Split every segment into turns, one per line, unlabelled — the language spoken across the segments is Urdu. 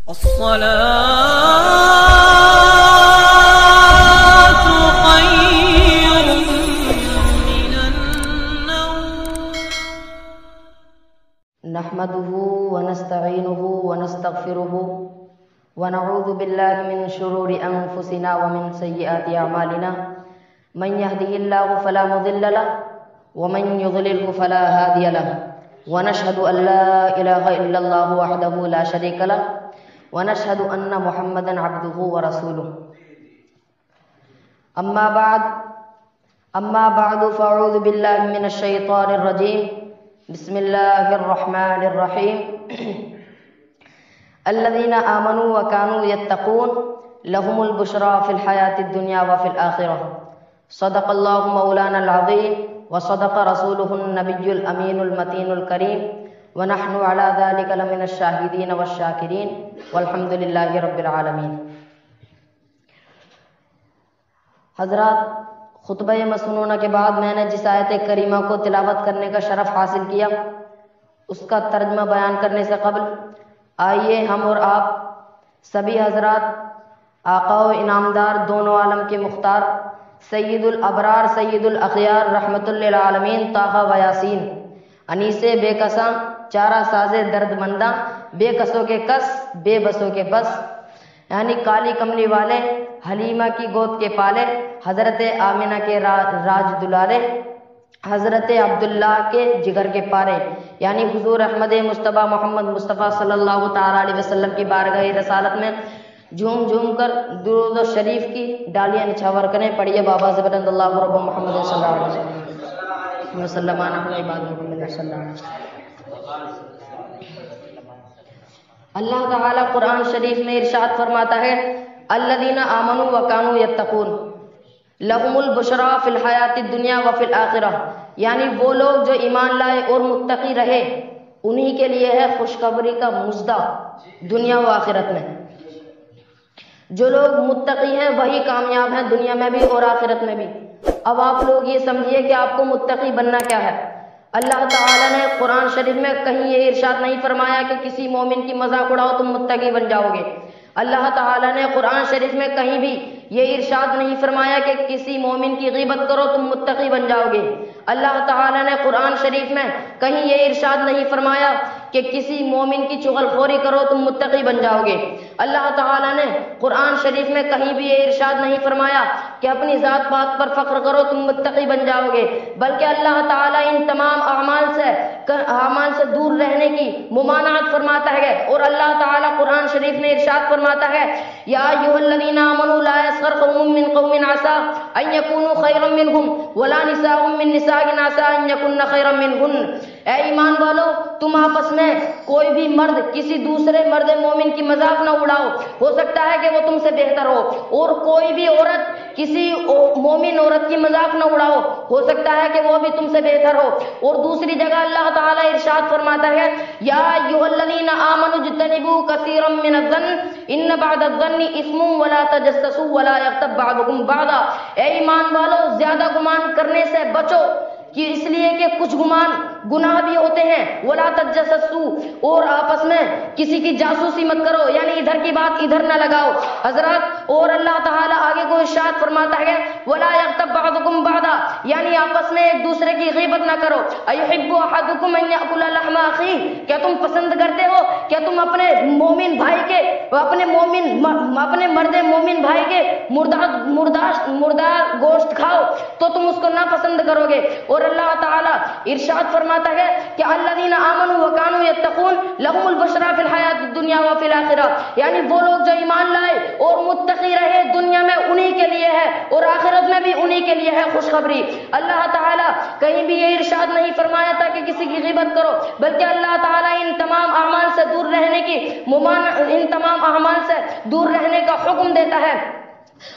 الصلاة خير من النوم.
نحمده ونستعينه ونستغفره ونعوذ بالله من شرور أنفسنا ومن سيئات أعمالنا من يهده الله فلا مضل له ومن يضلله فلا هادي له ونشهد أن لا إله إلا الله وحده لا شريك له ونشهد أن محمدا عبده ورسوله. أما بعد فأعوذ بالله من الشيطان الرجيم. بسم الله الرحمن الرحيم. الذين آمنوا وكانوا يتقون لهم البشرى في الحياة الدنيا وفي الآخرة. صدق الله مولانا العظيم وصدق رسوله النبي الأمين المتين الكريم ونحن على ذلك لمن الشاهدين والشاكرين والحمد لله رب العالمین. حضرات، خطبہ مسنونہ کے بعد میں نے جس آیت کریمہ کو تلاوت کرنے کا شرف حاصل کیا اس کا ترجمہ بیان کرنے سے قبل آئیے ہم اور آپ سبھی حضرات آقا و انعامدار دونوں عالم کے مختار سید الابرار سید الاخیار رحمت للعالمین طٰہٰ و یاسین انیس بے کساں چارہ ساز درد منداں بے کسوں کے کس بے بسوں کے بس یعنی کالی کملی والے حلیمہ کی گود کے پالے حضرت آمنہ کے راج دلالے حضرت عبداللہ کے جگر کے پارے یعنی حضور احمد مصطفیٰ محمد مصطفیٰ صلی اللہ تعالیٰ علیہ وسلم کی بارگاہ رسالت میں جھوم جھوم کر درود و شریف کی ڈالیاں نچھاور کریں. پڑھیے بابا زبرند اللہ رب محمد صلی اللہ علیہ وسلم اللہ تعالیٰ قرآن شریف میں ارشاد فرماتا ہے الذین آمنوا وکانوا یتقون لہم البشریٰ فی الحیات الدنیا وفی الآخرہ، یعنی وہ لوگ جو ایمان لائے اور متقی رہے انہی کے لیے ہے خوشخبری کا مژدہ دنیا و آخرت میں. جو لوگ متقی ہیں وہی کامیاب ہیں دنیا میں بھی اور آخرت میں بھی. اب آپ لوگ یہ سمجھیے کہ آپ کو متقی بننا کیا ہے. اللہ تعالیٰ نے قرآن شریف میں کہیں یہ ارشاد نہیں فرمایا کہ کسی مومن کی مذاق اڑاؤ تم متقی بن جاؤ گے. اللہ تعالیٰ نے قرآن شریف میں کہیں بھی یہ ارشاد نہیں فرمایا کہ کسی مومن کی غیبت کرو تم متقی بن جاؤ گے. اللہ تعالیٰ نے قرآن شریف میں کہیں یہ ارشاد نہیں فرمایا کہ کسی مومن کی چغل خوری کرو تم متقی بن جاؤ گے. اللہ تعالیٰ نے قرآن شریف میں کہیں بھی یہ ارشاد نہیں فرمایا کہ اپنی ذات پات پر فخر کرو تم متقی بن جاؤ گے، بلکہ اللہ تعالیٰ ان تمام اعمال سے دور رہنے کی ممانعت فرماتا ہے. اور اللہ تعالیٰ قرآن شریف میں ارشاد فرماتا ہے یا ایھا الذین آمنوا لا یسخر قوم من قوم عسیٰ ان یکونوا خیرا منہم ولا نساء من نساء عسیٰ ان یکن خیرا منہن. اے ایمان والو، تم آپس میں کوئی بھی مرد کسی دوسرے مرد مومن کی مذاق نہ اڑاؤ، ہو سکتا ہے کہ وہ تم سے بہتر ہو، اور کوئی بھی عورت کسی مومن عورت کی مذاق نہ اڑاؤ، ہو سکتا ہے کہ وہ بھی تم سے بہتر ہو. اور دوسری جگہ اللہ تعالیٰ ارشاد فرماتا ہے یا ایھا الذین آمنوا اجتنبوا کثیرا من الظن ان بعض الظن اثم ولا تجسسوا ولا یغتب بعضکم بعضا. اے ایمان والو، زیادہ گمان کرنے سے بچو کہ اس لیے کہ کچھ گمان گناہ بھی ہوتے ہیں. ولا تجسسوا، اور آپس میں کسی کی جاسوسی مت کرو، یعنی ادھر کی بات ادھر نہ لگاؤ حضرات. اور اللہ تعالیٰ آگے کو ارشاد فرماتا ہے ولا یغتب بعضکم بعضا، یعنی آپس میں ایک دوسرے کی غیبت نہ کرو. ایحب احدکم ان یاکل لحم اخیہ، کیا تم پسند کرتے ہو کیا تم اپنے مومن بھائی کے اپنے مرد مومن بھائی کے مردار گوشت کھاؤ تو تم اس کو نہ پسند کرو گے. اور اللہ تعالیٰ ارشاد فرماتا ہے کہ الذین آمنوا وکانوا یتقون لهم البشریٰ فی الحیات الدنیا وفی الآخرہ، یعنی وہ لوگ جو ایمان لائے اور متقی رہے دنیا میں انہی کے لیے ہے اور آخرت میں بھی انہی کے لیے ہے خوشخبری. اللہ تعالیٰ کہیں بھی یہ ارشاد نہیں فرمایا تھا کہ کسی کی غیبت کرو، بلکہ اللہ تعالیٰ ان تمام اعمال سے دور رہنے کا حکم دیتا ہے.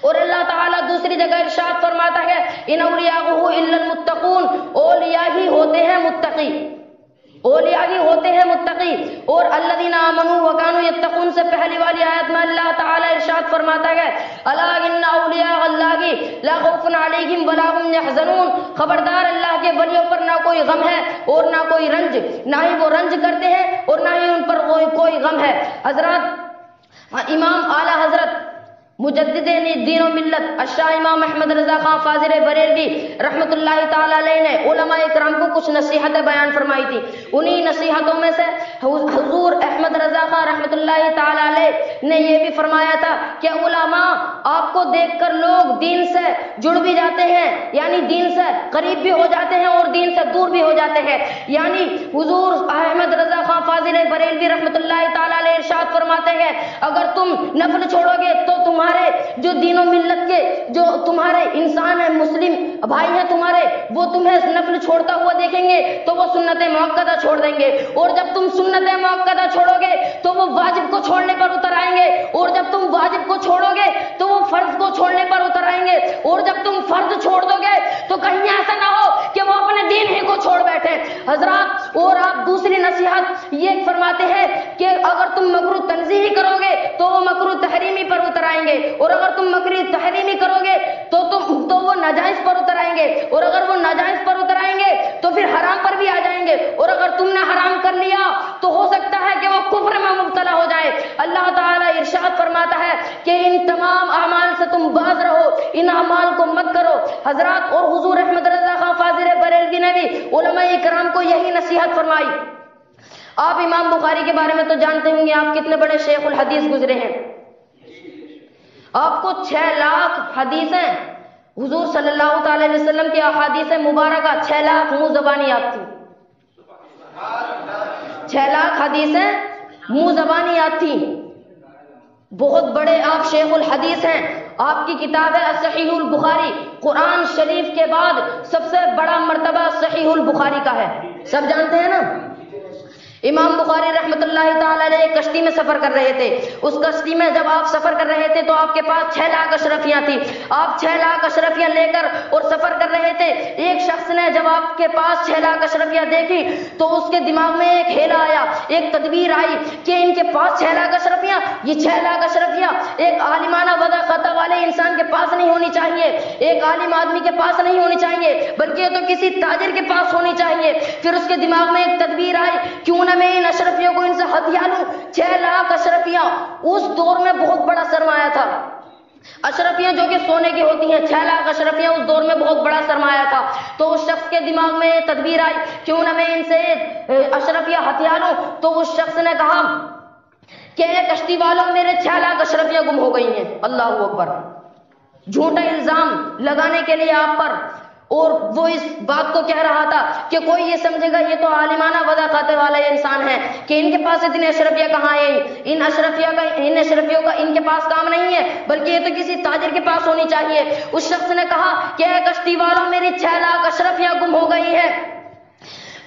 اور اللہ تعالیٰ دوسری جگہ ارشاد فرماتا ہے ان اولیاءہ الا المتقون، اولیاء ہی ہوتے ہیں متقی. اولیاء ہی ہوتے ہیں متقی. اور الذین آمنوا وکانوا یتقون سے پہلی والی آیت میں اللہ تعالی ارشاد فرماتا ہے الا ان اولیاء اللہ لا خوف علیہم ولا هم يحزنون، خبردار اللہ کے ولیوں پر نہ کوئی غم ہے اور نہ کوئی رنج، نہ ہی وہ رنج کرتے ہیں اور نہ ہی ان پر کوئی غم ہے. حضرات امام اعلیٰ حضرت مجدد دین و ملت الشاہ امام احمد رضا خان فاضل بریلوی رحمۃ اللہ تعالی علیہ نے علماء کرام کو کچھ نصیحتیں بیان فرمائی تھی. انہی نصیحتوں میں سے حضور احمد رضا خان رحمۃ اللہ تعالی علیہ نے یہ بھی فرمایا تھا کہ علماء آپ کو دیکھ کر لوگ دین سے جڑ بھی جاتے ہیں، یعنی دین سے قریب بھی ہو جاتے ہیں اور دین سے دور بھی ہو جاتے ہیں. یعنی حضور احمد رضا خان فاضل بریلوی رحمۃ اللہ تعالی علیہ ارشاد فرماتے ہیں اگر تم نفل چھوڑو گے تو تمہارے جو دین و ملت کے جو تمہارے انسان ہیں، مسلم بھائی ہیں تمہارے، وہ تمہیں نفل چھوڑتا ہوا دیکھیں گے تو وہ سنت موقدہ چھوڑ دیں گے، اور جب تم سنت موقدہ چھوڑو گے تو وہ واجب کو چھوڑنے پر اتر آئیں گے، اور جب تم واجب کو چھوڑو گے تو وہ فرض کو چھوڑنے پر اتر آئیں گے، اور جب تم فرض چھوڑ دو گے تو کہیں ایسا نہ ہو کہ وہ اپنے دین ہی کو چھوڑ بیٹھے. حضرات اور آپ دوسری نصیحت یہ فرماتے ہیں کہ اگر تم مکروہ تنزیہی کرو گے تو وہ مکروہ تحریمی پر اتر آئیں گے، اور اگر تم مکروہ تحریمی کرو گے تو وہ ناجائز پر اتر آئیں گے، اور اگر وہ ناجائز پر اتر آئیں گے تو پھر حرام پر بھی آ جائیں گے، اور اگر تم نے حرام کر لیا تو ہو سکتا ہے کہ وہ کفر میں مبتلا ہو جائے. اللہ تعالیٰ ارشاد فرماتا ہے کہ ان تمام اعمال سے تم باز رہو، ان اعمال کو مت کرو. حضرات اور حضور احمد رضا خان فاضل بریلوی نے بھی علماء کرام کو یہی نصیحت فرمائی. آپ امام بخاری کے بارے میں تو جانتے ہوں گے، آپ کتنے بڑے شیخ الحدیث گزرے ہیں. آپ کو 6 لاکھ حدیثیں حضور صلی اللہ تعالی علیہ وسلم کی احادیث مبارکہ 6 لاکھ منہ زبانی یاد تھی. 6 لاکھ حدیثیں منہ زبانی یاد تھی. بہت بڑے آپ شیخ الحدیث ہیں. آپ کی کتاب ہے صحیح البخاری، قرآن شریف کے بعد سب سے بڑا مرتبہ صحیح البخاری کا ہے، سب جانتے ہیں نا. امام بخاری رحمۃ اللہ تعالی علیہ کشتی میں سفر کر رہے تھے. اس کشتی میں جب آپ سفر کر رہے تھے تو آپ کے پاس 6 لاکھ اشرفیاں تھی. آپ 6 لاکھ اشرفیاں لے کر اور سفر کر رہے تھے. ایک شخص نے جب آپ کے پاس 6 لاکھ اشرفیاں دیکھی تو اس کے دماغ میں ایک ہیلا آیا، ایک تدبیر آئی کہ ان کے پاس 6 لاکھ اشرفیاں، یہ 6 لاکھ اشرفیاں ایک عالمانہ وضاحت والے انسان کے پاس نہیں ہونی چاہیے، ایک عالم آدمی کے پاس نہیں ہونی چاہیے، بلکہ یہ تو کسی تاجر کے پاس ہونی چاہیے. پھر اس کے دماغ میں ایک تدبیر آئی، کیوں نہ میں ان اشرفیوں کو ان سے ہتھیا لوں. 6 لاکھ اشرفیاں اس دور میں بہت بڑا سرمایہ تھا. اشرفیاں جو کہ سونے کی ہوتی ہیں، 6 لاکھ اشرفیاں اس دور میں بہت بڑا سرمایہ تھا. تو اس شخص کے دماغ میں تدبیر آئی، کیوں نہ میں ان سے اشرفیاں ہتھیا لوں. تو اس شخص نے کہا کہ کشتی والوں میرے 6 لاکھ اشرفیاں گم ہو گئی ہیں. اللہ اکبر. جھوٹا الزام لگانے کے لیے آپ پر، اور وہ اس بات کو کہہ رہا تھا کہ کوئی یہ سمجھے گا یہ تو عالمانہ وضاحت والے انسان ہیں کہ ان کے پاس اتنی اشرفیاں کہاں ہیں، ان اشرفیوں کا ان کے پاس کام نہیں ہے، بلکہ یہ تو کسی تاجر کے پاس ہونی چاہیے. اس شخص نے کہا کہ اے کشتی والوں میری 6 لاکھ اشرفیاں گم ہو گئی ہیں.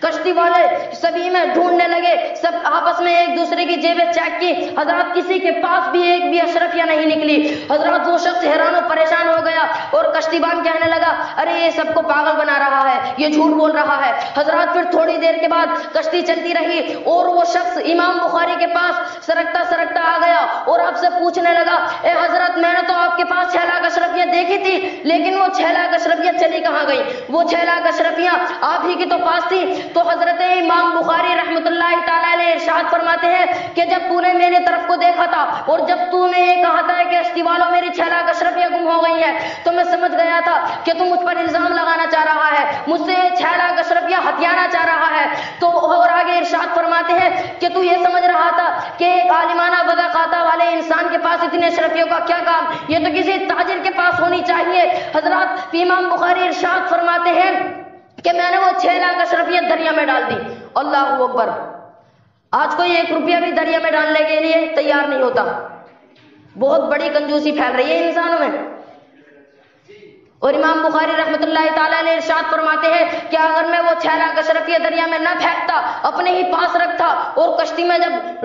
کشتی والے سبھی میں ڈھونڈنے لگے، سب آپس میں ایک دوسرے کی جیبیں چیک کی. حضرات کسی کے پاس بھی ایک بھی اشرفیہ نہیں نکلی. حضرات وہ شخص حیران و پریشان ہو گیا اور کشتی بان کہنے لگا ارے یہ سب کو پاگل بنا رہا ہے، یہ جھوٹ بول رہا ہے. حضرات پھر تھوڑی دیر کے بعد کشتی چلتی رہی اور وہ شخص امام بخاری کے پاس سرکتا سرکتا آ گیا اور آپ سے پوچھنے لگا اے حضرت میں نے تو آپ کے پاس 6 لاکھ اشرفیاں دیکھی تھی، لیکن وہ 6 لاکھ اشرفیاں چلی کہاں گئی؟ وہ 6 لاکھ اشرفیاں آپ ہی کی تو پاس تھی. تو حضرت امام بخاری رحمۃ اللہ تعالی علیہ ارشاد فرماتے ہیں کہ جب تو نے میری طرف کو دیکھا تھا اور جب تو نے یہ کہا تھا کہ کشتی والوں میری 6 لاکھ اشرفیاں گم ہو گئی ہیں تو میں سمجھ گیا تھا کہ تو مجھ پر الزام لگانا چاہ رہا ہے، مجھ سے 6 لاکھ اشرفیاں ہتھیانا چاہ رہا ہے. تو اور آگے ارشاد فرماتے ہیں کہ تو یہ سمجھ رہا تھا کہ ایک عالمانہ وضاحت والے انسان کے پاس اتنے اشرفیوں کا کیا کام، یہ تو کسی تاجر کے پاس ہونی چاہیے. حضرات امام بخاری ارشاد فرماتے ہیں کہ میں نے وہ 6 لاکھ اشرفیاں دریا میں ڈال دی. اللہ اکبر. آج کوئی 1 روپیہ بھی دریا میں ڈالنے کے لیے تیار نہیں ہوتا. بہت بڑی کنجوسی پھیل رہی ہے انسانوں میں. اور امام بخاری رحمۃ اللہ تعالی علیہ ارشاد فرماتے ہیں کہ اگر میں وہ 6 لاکھ اشرفیہ دریا میں نہ پھینکتا، اپنے ہی پاس رکھتا اور کشتی میں جب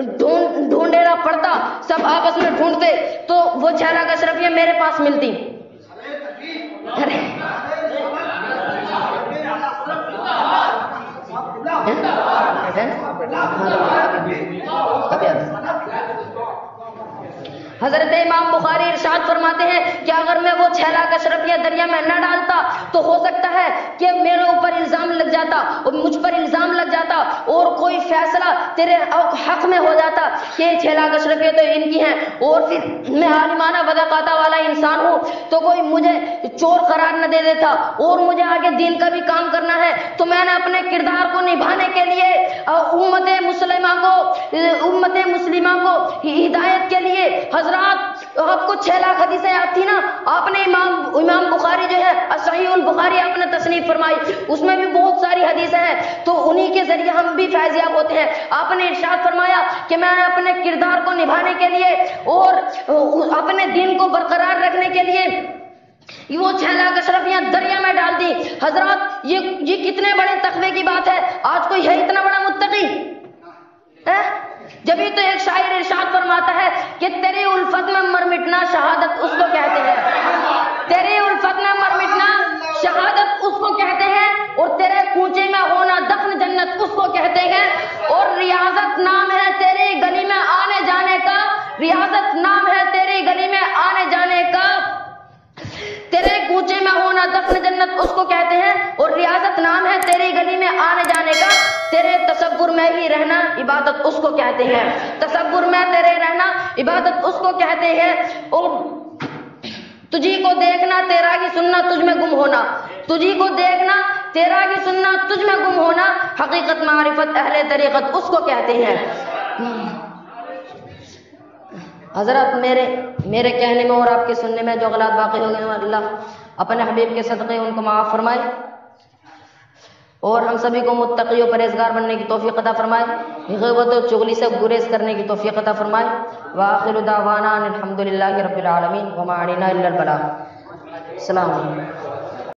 ڈھونڈیرا پڑتا سب آپس میں ڈھونڈتے تو وہ 6 لاکھ اشرفیہ میرے پاس ملتی. حضرت امام بخاری ارشاد فرماتے ہیں کہ اگر میں وہ 6 لاکھ اشرفیہ دریا میں نہ ڈالتا تو ہو سکتا ہے کہ میرے اوپر الزام لگ جاتا اور مجھ پر الزام لگ جاتا اور کوئی فیصلہ تیرے حق میں ہو جاتا کہ 6 لاکھ اشرفیہ تو ان کی ہیں ہیں اور پھر میں عالمانہ بدقاتا والا انسان ہوں تو کوئی مجھے چور قرار نہ دے دیتا اور مجھے آگے دین کا بھی کام کرنا ہے تو میں نے اپنے کردار کو نبھانے کے لیے امت مسلمہ کو ہدایت کے لیے حضرات آپ کو 6 لاکھ حدیثیں یاد تھی نا. آپ نے امام بخاری جو ہے صحیح البخاری آپ نے تصنیف فرمائی, اس میں بھی بہت ساری حدیثیں ہیں تو انہی کے ذریعے ہم بھی فیضیاب ہوتے ہیں. آپ نے ارشاد فرمایا کہ میں نے اپنے کردار کو نبھانے کے لیے اور اپنے دین کو برقرار رکھنے کے لیے وہ 6 لاکھ اشرفیاں دریا میں ڈال دی. حضرات یہ کتنے بڑے تقوی کی بات ہے. آج کوئی ہے اتنا بڑا متقی؟ جبھی تو ایک شاعر ارشاد فرماتا ہے کہ تیری الفت میں مر مٹنا شہادت اس کو کہتے ہیں. تیری الفت میں مر مٹنا شہادت اس کو کہتے ہیں اور تیرے کوچے میں ہونا دفن جنت اس کو کہتے ہیں. اور ریاضت نام ہے تیری گلی میں آنے جانے کا, ریاضت نام ہے تیری گلی میں آنے جانے کا. تیرے کوچے میں ہونا دفن جنت اس کو کہتے ہیں اور ریاضت نام ہے تیری گلی میں آنے جانے کا. تیرے تصور میں ہی رہنا عبادت اس کو کہتے ہیں. تصور میں تیرے رہنا عبادت اس کو کہتے ہیں. اور تجھی کو دیکھنا تیرا ہی سننا تجھ میں گم ہونا, تجھی کو دیکھنا تیرا ہی سننا تجھ میں گم ہونا. حقیقت معرفت اہل طریقت اس کو کہتے ہیں. حضرت میرے کہنے میں اور آپ کے سننے میں جو غلط باقی ہو گئے اللہ اپنے حبیب کے صدقے ان کو معاف فرمائے اور ہم سبھی کو متقی و پرہیزگار بننے کی توفیق عطا فرمائے, غیبت و چغلی سے گریز کرنے کی توفیق عطا فرمائے. وآخر دعوانا الحمدللہ رب العالمین وما علینا الا البلاغ. السلام علیکم.